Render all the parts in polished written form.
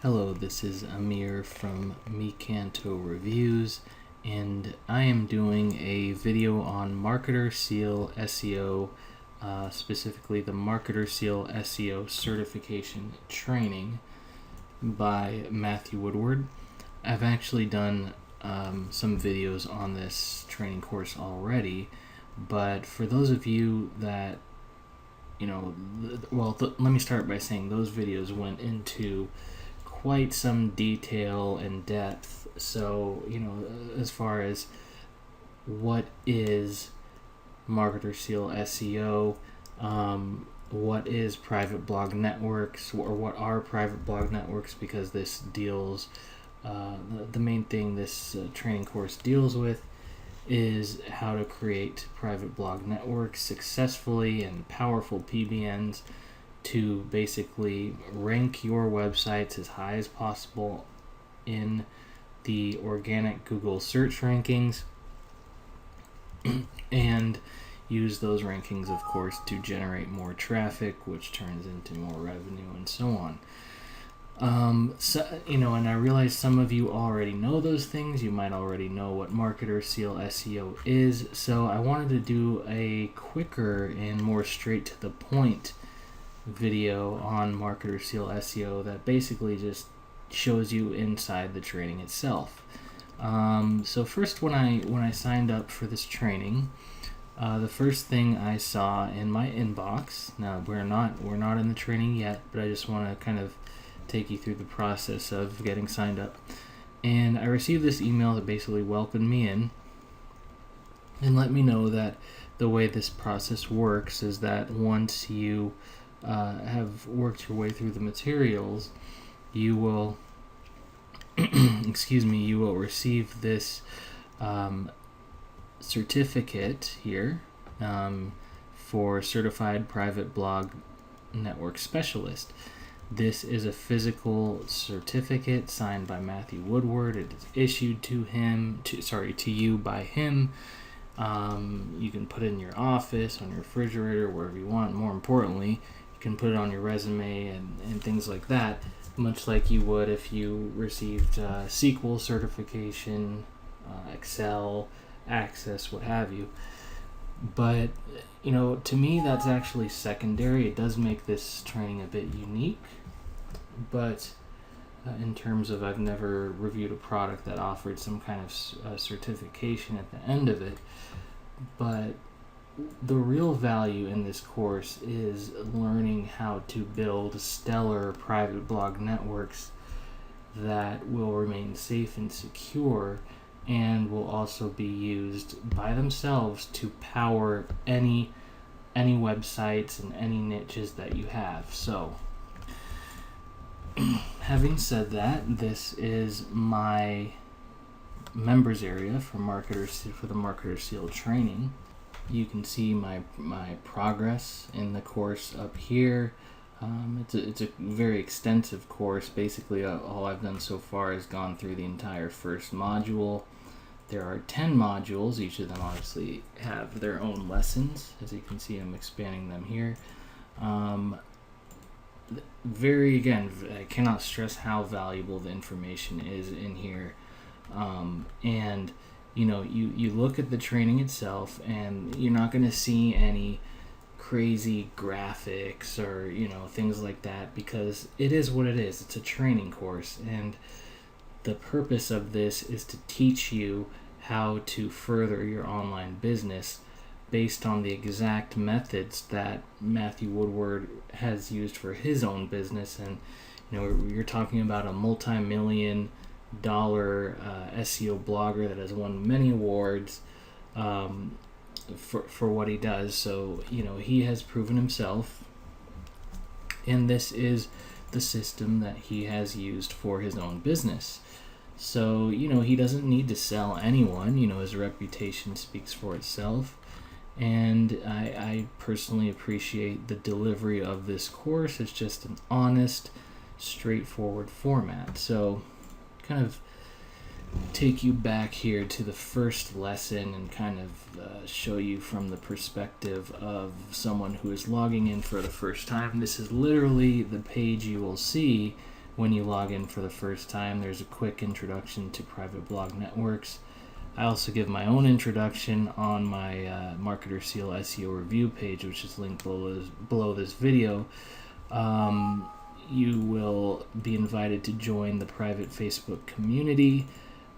Hello, this is Amir from Mikanto Reviews, and I am doing a video on MarketerSeal SEO, specifically the MarketerSeal SEO Certification training by Matthew Woodward. I've actually done some videos on this training course already, but for those of you that, let me start by saying those videos went into quite some detail and depth. So, as far as what is MarketerSeal SEO, what is private blog networks, or what are private blog networks, because this deals, the main thing this training course deals with is how to create private blog networks successfully and powerful PBNs to basically rank your websites as high as possible in the organic Google search rankings and use those rankings, of course, to generate more traffic, which turns into more revenue and so on. And I realize some of you already know those things. You might already know what MarketerSeal SEO is, so I wanted to do a quicker and more straight to the point video on MarketerSeal SEO that basically just shows you inside the training itself. So first, when I signed up for this training, the first thing I saw in my inbox. Now we're not in the training yet, but I just want to kind of take you through the process of getting signed up. And I received this email that basically welcomed me in and let me know that the way this process works is that once you have worked your way through the materials, you will you will receive this certificate here for Certified Private Blog Network Specialist. This is a physical certificate signed by Matthew Woodward. It is issued to you by him. You can put it in your office, on your refrigerator, wherever you want. More importantly, you can put it on your resume and things like that, much like you would if you received SQL certification, Excel, Access, what have you. But, to me, that's actually secondary. It does make this training a bit unique, but in terms of, I've never reviewed a product that offered some kind of certification at the end of it. But the real value in this course is learning how to build stellar private blog networks that will remain safe and secure and will also be used by themselves to power any websites and any niches that you have. So, having said that, this is my members area for the MarketerSeal training. You can see my progress in the course up here. It's a very extensive course. Basically, all I've done so far is gone through the entire first module. There are 10 modules. Each of them obviously have their own lessons. As you can see, I'm expanding them here. I cannot stress how valuable the information is in here. And you look at the training itself, and you're not going to see any crazy graphics or things like that, because it is what it is. It's a training course, and the purpose of this is to teach you how to further your online business based on the exact methods that Matthew Woodward has used for his own business. And you're talking about a multi-million dollar SEO blogger that has won many awards for what he does. So he has proven himself, and this is the system that he has used for his own business. So he doesn't need to sell anyone. His reputation speaks for itself, and I personally appreciate the delivery of this course. It's just an honest, straightforward format. So kind of take you back here to the first lesson and kind of show you from the perspective of someone who is logging in for the first time. This is literally the page you will see when you log in for the first time. There's a quick introduction to private blog networks. I also give my own introduction on my MarketerSeal SEO review page, which is linked below this video. You will be invited to join the private Facebook community,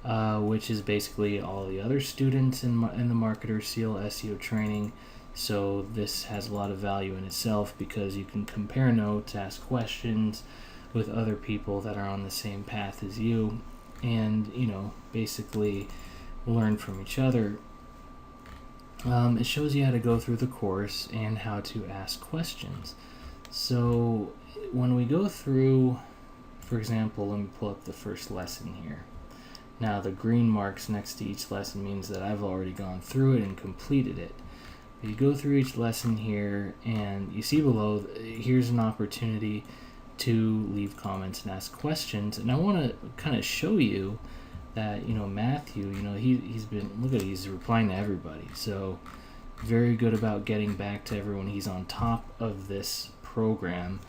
which is basically all the other students in the MarketerSeal SEO training. So this has a lot of value in itself because you can compare notes, ask questions with other people that are on the same path as you, and basically learn from each other. It shows you how to go through the course and how to ask questions. So when we go through, for example, let me pull up the first lesson here. Now the green marks next to each lesson means that I've already gone through it and completed it. You go through each lesson here, and you see below, here's an opportunity to leave comments and ask questions. And I want to kind of show you that, Matthew, he's replying to everybody. So very good about getting back to everyone. He's on top of this program.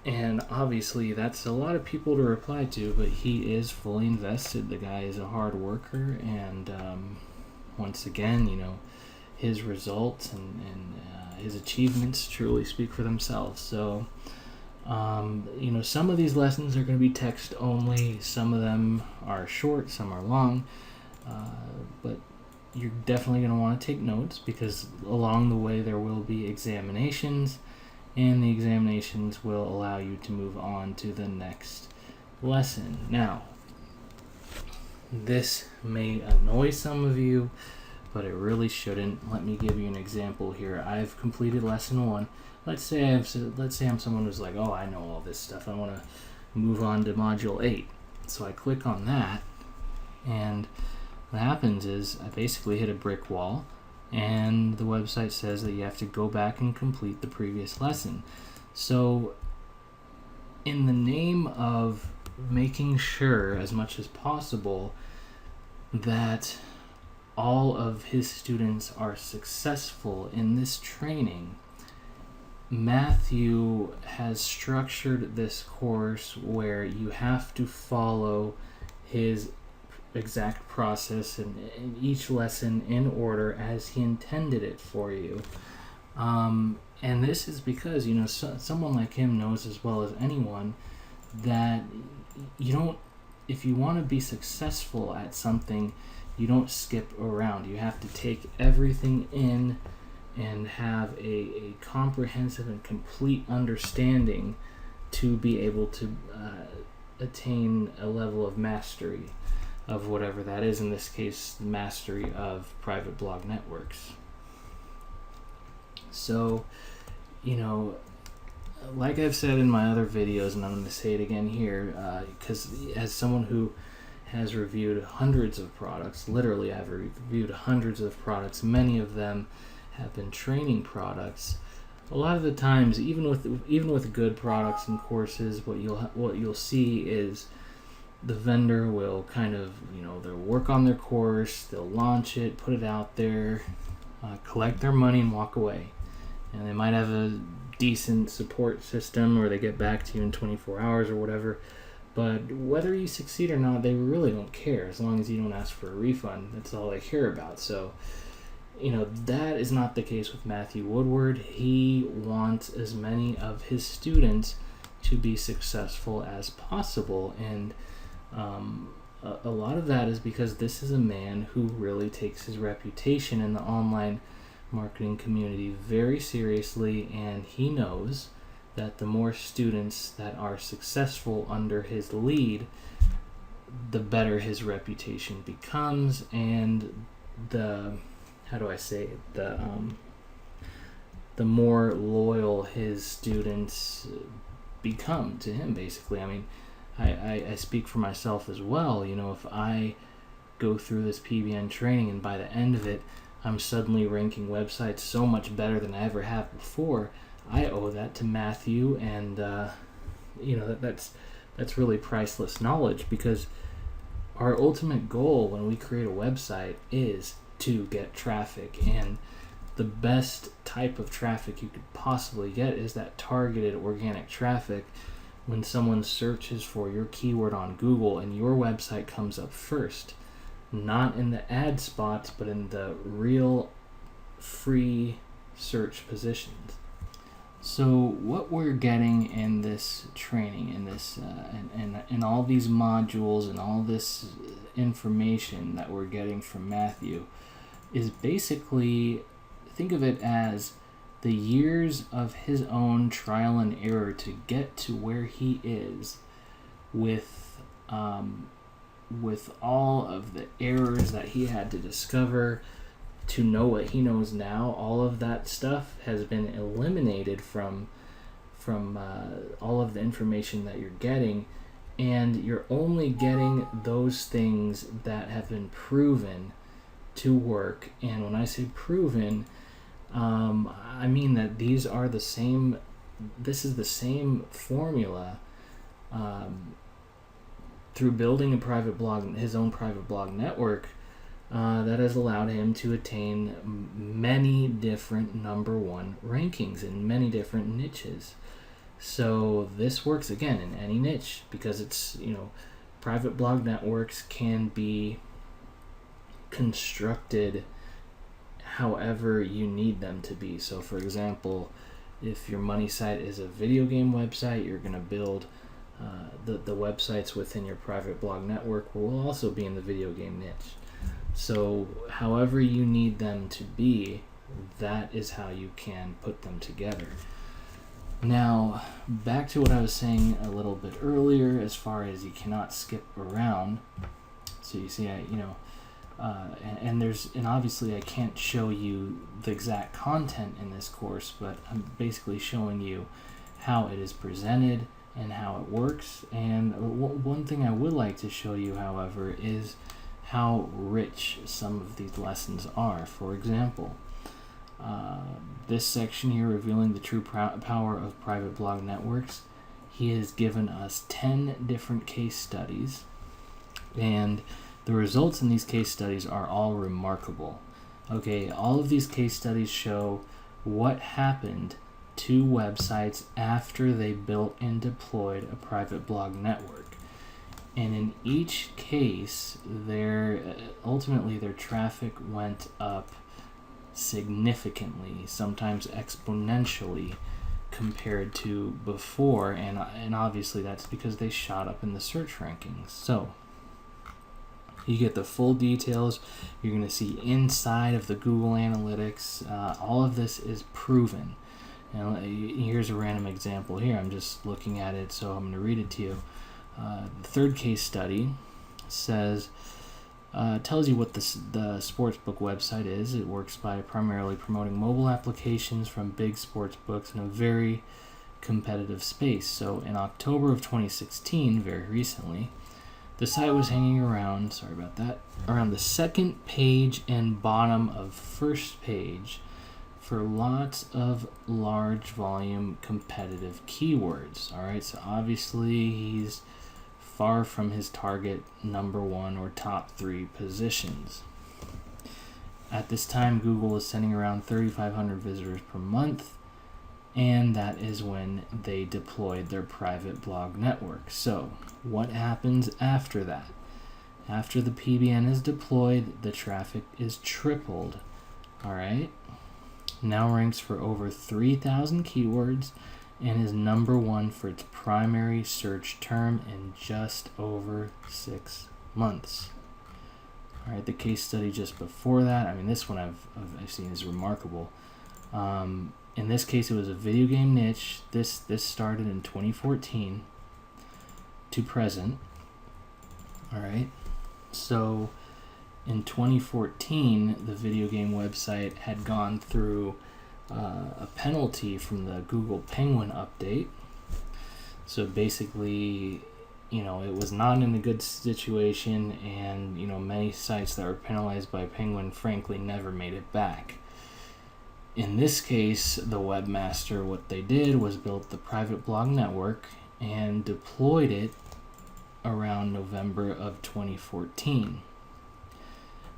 And obviously that's a lot of people to reply to, but he is fully invested. The guy is a hard worker, and once again, his results and his achievements truly speak for themselves. So, some of these lessons are going to be text only. Some of them are short, some are long, but you're definitely going to want to take notes because along the way there will be examinations, and the examinations will allow you to move on to the next lesson. Now, this may annoy some of you, but it really shouldn't. Let me give you an example here. I've completed lesson 1. Let's say I'm someone who's like, oh, I know all this stuff. I want to move on to module 8. So I click on that, and what happens is I basically hit a brick wall, and the website says that you have to go back and complete the previous lesson. So in the name of making sure as much as possible that all of his students are successful in this training, Matthew has structured this course where you have to follow his exact process and each lesson in order as he intended it for you. And this is because, someone like him knows as well as anyone that if you want to be successful at something, you don't skip around. You have to take everything in and have a comprehensive and complete understanding to be able to attain a level of mastery of whatever that is. In this case, mastery of private blog networks. So, like I've said in my other videos, and I'm going to say it again here, because as someone who has reviewed hundreds of products, literally I've reviewed hundreds of products, many of them have been training products. A lot of the times, even with good products and courses, what you'll see is the vendor will kind of, they'll work on their course, they'll launch it, put it out there, collect their money and walk away. And they might have a decent support system, or they get back to you in 24 hours or whatever. But whether you succeed or not, they really don't care as long as you don't ask for a refund. That's all they care about. So, that is not the case with Matthew Woodward. He wants as many of his students to be successful as possible. And a lot of that is because this is a man who really takes his reputation in the online marketing community very seriously, and he knows that the more students that are successful under his lead, the better his reputation becomes, and the more loyal his students become to him, basically. I mean, I speak for myself as well. If I go through this PBN training and by the end of it, I'm suddenly ranking websites so much better than I ever have before, I owe that to Matthew, and that's really priceless knowledge, because our ultimate goal when we create a website is to get traffic, and the best type of traffic you could possibly get is that targeted organic traffic when someone searches for your keyword on Google and your website comes up first, not in the ad spots, but in the real free search positions. So what we're getting in this training, in this and all these modules and all this information that we're getting from Matthew, is basically, think of it as the years of his own trial and error to get to where he is, with all of the errors that he had to discover to know what he knows now. All of that stuff has been eliminated from all of the information that you're getting, and you're only getting those things that have been proven to work. And when I say proven, I mean that this is the same formula through building a private blog, his own private blog network, that has allowed him to attain many different number one rankings in many different niches. So this works again in any niche, because it's, private blog networks can be constructed however you need them to be. So for example, if your money site is a video game website, you're going to build the websites within your private blog network will also be in the video game niche. So however you need them to be, that is how you can put them together. Now, back to what I was saying a little bit earlier, as far as you cannot skip around. So you see, and obviously I can't show you the exact content in this course, but I'm basically showing you how it is presented and how it works. And one thing I would like to show you, however, is how rich some of these lessons are. For example, this section here, revealing the true power of private blog networks, he has given us 10 different case studies, and the results in these case studies are all remarkable. Okay, all of these case studies show what happened to websites after they built and deployed a private blog network. And in each case, ultimately their traffic went up significantly, sometimes exponentially, compared to before, and obviously that's because they shot up in the search rankings. So you get the full details. You're going to see inside of the Google Analytics. All of this is proven. And here's a random example here. I'm just looking at it, so I'm going to read it to you. The third case study tells you what the sportsbook website is. It works by primarily promoting mobile applications from big sportsbooks in a very competitive space. So in October of 2016, very recently, the site was hanging around, around the second page and bottom of first page for lots of large volume competitive keywords. All right, so obviously he's far from his target number one or top 3 positions. At this time, Google is sending around 3,500 visitors per month, and that is when they deployed their private blog network. So what happens after that? After the PBN is deployed, the traffic is tripled. All right, now ranks for over 3,000 keywords and is number one for its primary search term in just over 6 months. All right, the case study just before that, this one I've seen is remarkable. In this case, it was a video game niche. This started in 2014 to present. All right, so in 2014, the video game website had gone through a penalty from the Google Penguin update. So basically, it was not in a good situation, and many sites that were penalized by Penguin frankly never made it back. In this case, the webmaster, what they did was built the private blog network and deployed it around November of 2014.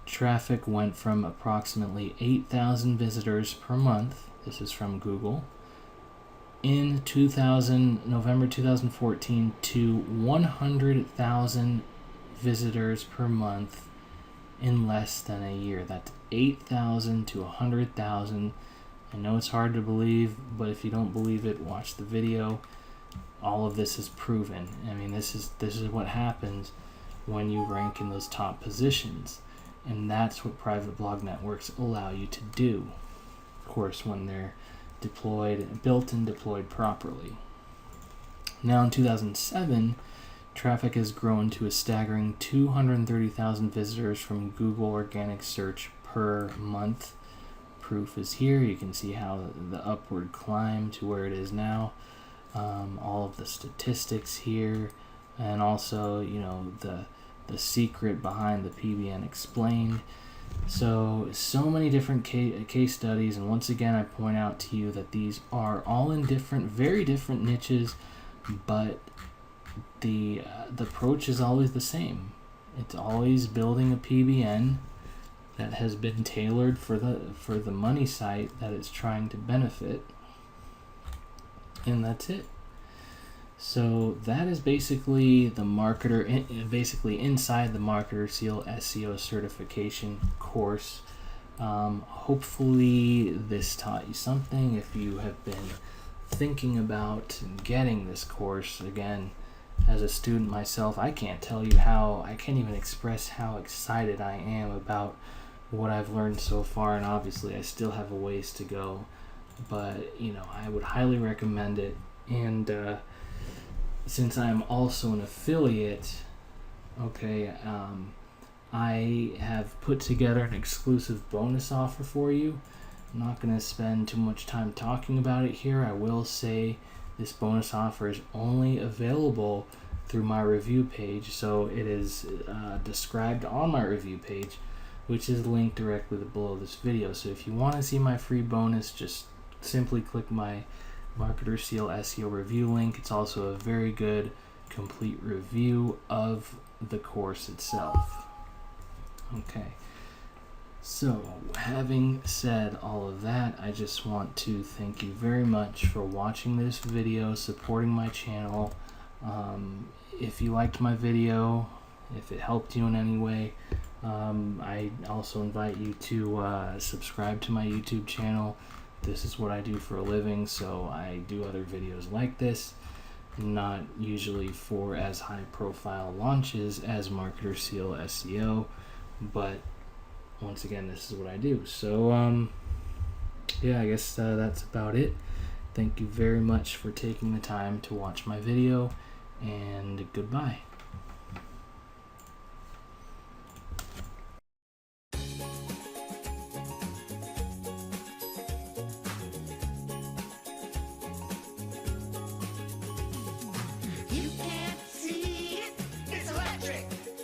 Traffic went from approximately 8,000 visitors per month, this is from Google, in November 2014 to 100,000 visitors per month in less than a year. That's 8,000 to 100,000. I know it's hard to believe, but if you don't believe it, watch the video. All of this is proven. I mean, this is what happens when you rank in those top positions, and that's what private blog networks allow you to do, of course, when they're built and deployed properly. Now in 2007, traffic has grown to a staggering 230,000 visitors from Google organic search per month. Proof is here. You can see how the upward climb to where it is now. All of the statistics here, and also, you know, the secret behind the PBN explained. So many different case studies, and once again, I point out to you that these are all in very different niches, but the approach is always the same. It's always building a PBN that has been tailored for the money site that it's trying to benefit, and that's it. So that is basically basically inside the MarketerSeal SEO Certification course. Hopefully this taught you something. If you have been thinking about getting this course, again, as a student myself, I can't even express how excited I am about what I've learned so far, and obviously I still have a ways to go, but you know, I would highly recommend it. And since I'm also an affiliate, I have put together an exclusive bonus offer for you. I'm not going to spend too much time talking about it here. I will say this bonus offer is only available through my review page, so it is described on my review page, which is linked directly below this video. So if you want to see my free bonus, just simply click my MarketerSeal SEO review link. It's also a very good complete review of the course itself. Okay, so having said all of that, I just want to thank you very much for watching this video, supporting my channel. If you liked my video, if it helped you in any way, I also invite you to subscribe to my YouTube channel. This is what I do for a living, so I do other videos like this, not usually for as high profile launches as MarketerSeal SEO, but once again, this is what I do. So yeah, I guess that's about it. Thank you very much for taking the time to watch my video, and goodbye.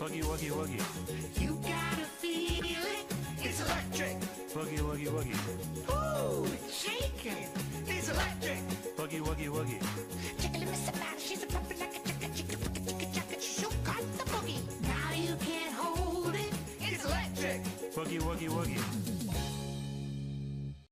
Wuggy, wuggy, wuggy. You gotta feel it. It's electric. Wuggy, wuggy, wuggy. Ooh, it's shaking. It's electric. Wuggy, wuggy, wuggy.